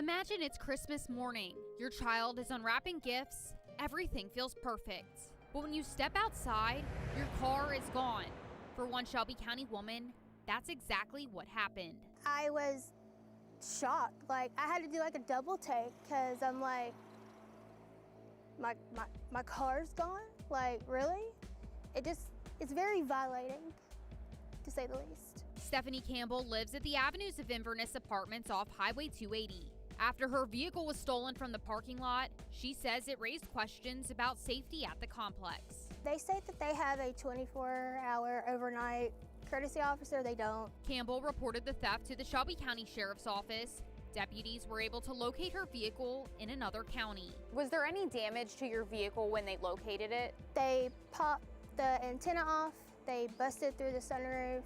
Imagine it's Christmas morning. Your child is unwrapping gifts. Everything feels perfect. But when you step outside, your car is gone. For one Shelby County woman, that's exactly what happened. I was shocked. I had to do a double take because I'm like, my car's gone? Really? It's very violating, to say the least. Stephanie Campbell lives at the Avenues of Inverness apartments off Highway 280. After her vehicle was stolen from the parking lot, she says it raised questions about safety at the complex. They say that they have a 24-hour overnight courtesy officer. They don't. Campbell reported the theft to the Shelby County Sheriff's Office. Deputies were able to locate her vehicle in another county. Was there any damage to your vehicle when they located it? They popped the antenna off. They busted through the sunroof.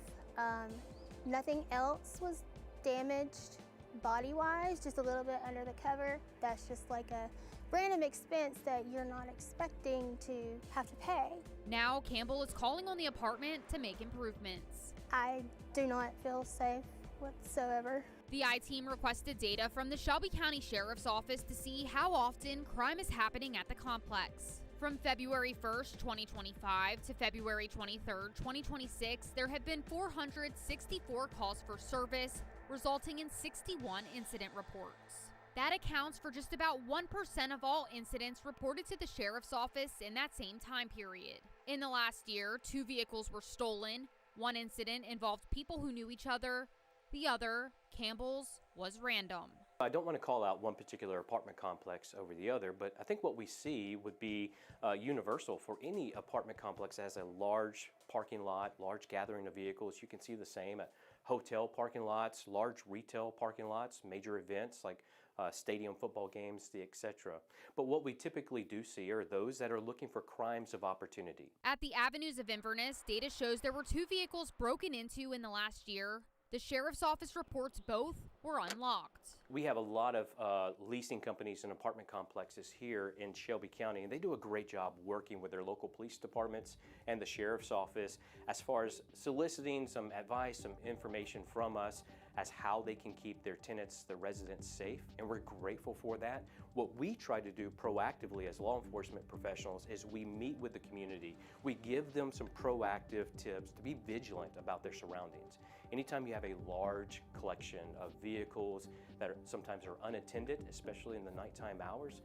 Nothing else was damaged body-wise, just a little bit under the cover. That's just a random expense that you're not expecting to have to pay. Now Campbell is calling on the apartment to make improvements. I do not feel safe whatsoever. The I-Team requested data from the Shelby County Sheriff's Office to see how often crime is happening at the complex. From February 1st, 2025 to February 23rd, 2026, there have been 464 calls for service, resulting in 61 incident reports. That accounts for just about 1% of all incidents reported to the Sheriff's Office in that same time period. In the last year, 2 vehicles were stolen. One incident involved people who knew each other. The other, Campbell's, was random. I don't want to call out one particular apartment complex over the other, but I think what we see would be universal for any apartment complex that has a large parking lot, large gathering of vehicles. You can see the same at hotel parking lots, large retail parking lots, major events like stadium football games, etc. But what we typically do see are those that are looking for crimes of opportunity. At the Avenues of Inverness, data shows there were 2 vehicles broken into in the last year. The Sheriff's Office reports both were unlocked. We have a lot of leasing companies and apartment complexes here in Shelby County, and they do a great job working with their local police departments and the Sheriff's Office as far as soliciting some advice, some information from us as how they can keep their tenants, their residents safe, and we're grateful for that. What we try to do proactively as law enforcement professionals is we meet with the community. We give them some proactive tips to be vigilant about their surroundings. Anytime you have a large collection of vehicles that sometimes are unattended, especially in the nighttime hours,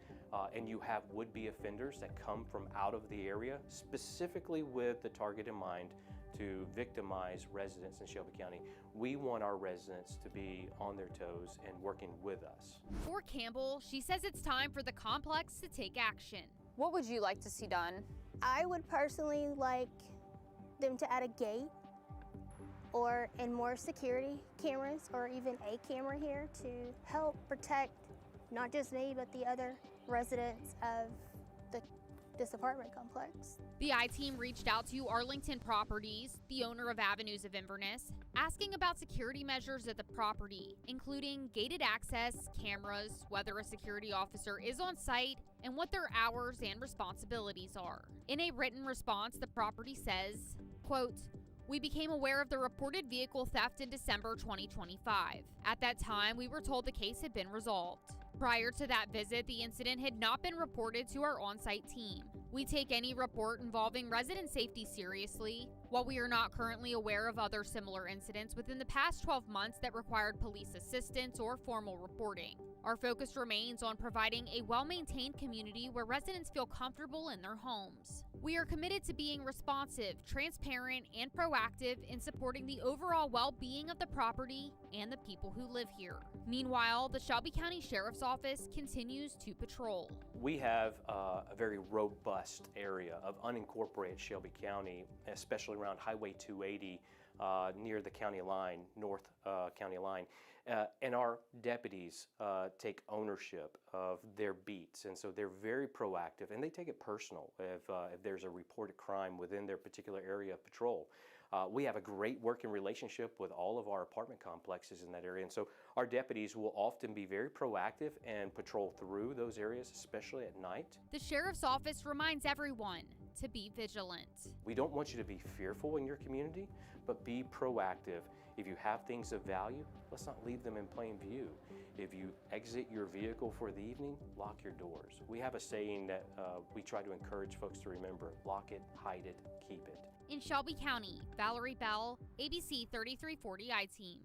and you have would-be offenders that come from out of the area, specifically with the target in mind to victimize residents in Shelby County, we want our residents to be on their toes and working with us. For Campbell, she says it's time for the complex to take action. What would you like to see done? I would personally like them to add a gate and more security cameras, or even a camera here to help protect not just me, but the other residents of this apartment complex. The I-Team reached out to Arlington Properties, the owner of Avenues of Inverness, asking about security measures at the property, including gated access, cameras, whether a security officer is on site, and what their hours and responsibilities are. In a written response, the property says, quote, "We became aware of the reported vehicle theft in December 2025. At that time, we were told the case had been resolved. Prior to that visit, the incident had not been reported to our on-site team. We take any report involving resident safety seriously. While we are not currently aware of other similar incidents within the past 12 months that required police assistance or formal reporting, our focus remains on providing a well-maintained community where residents feel comfortable in their homes. We are committed to being responsive, transparent, and proactive in supporting the overall well-being of the property and the people who live here." Meanwhile, the Shelby County Sheriff's Office continues to patrol. We have a very robust area of unincorporated Shelby County, especially around Highway 280 near the county line, north county line. And our deputies take ownership of their beats, and so they're very proactive, and they take it personal if there's a reported crime within their particular area of patrol. We have a great working relationship with all of our apartment complexes in that area, and so our deputies will often be very proactive and patrol through those areas, especially at night. The Sheriff's Office reminds everyone, to be vigilant. We don't want you to be fearful in your community, but be proactive. If you have things of value, let's not leave them in plain view. If you exit your vehicle for the evening, lock your doors. We have a saying that we try to encourage folks to remember: lock it, hide it, keep it. In Shelby County, Valerie Bell, ABC 3340 I-Team.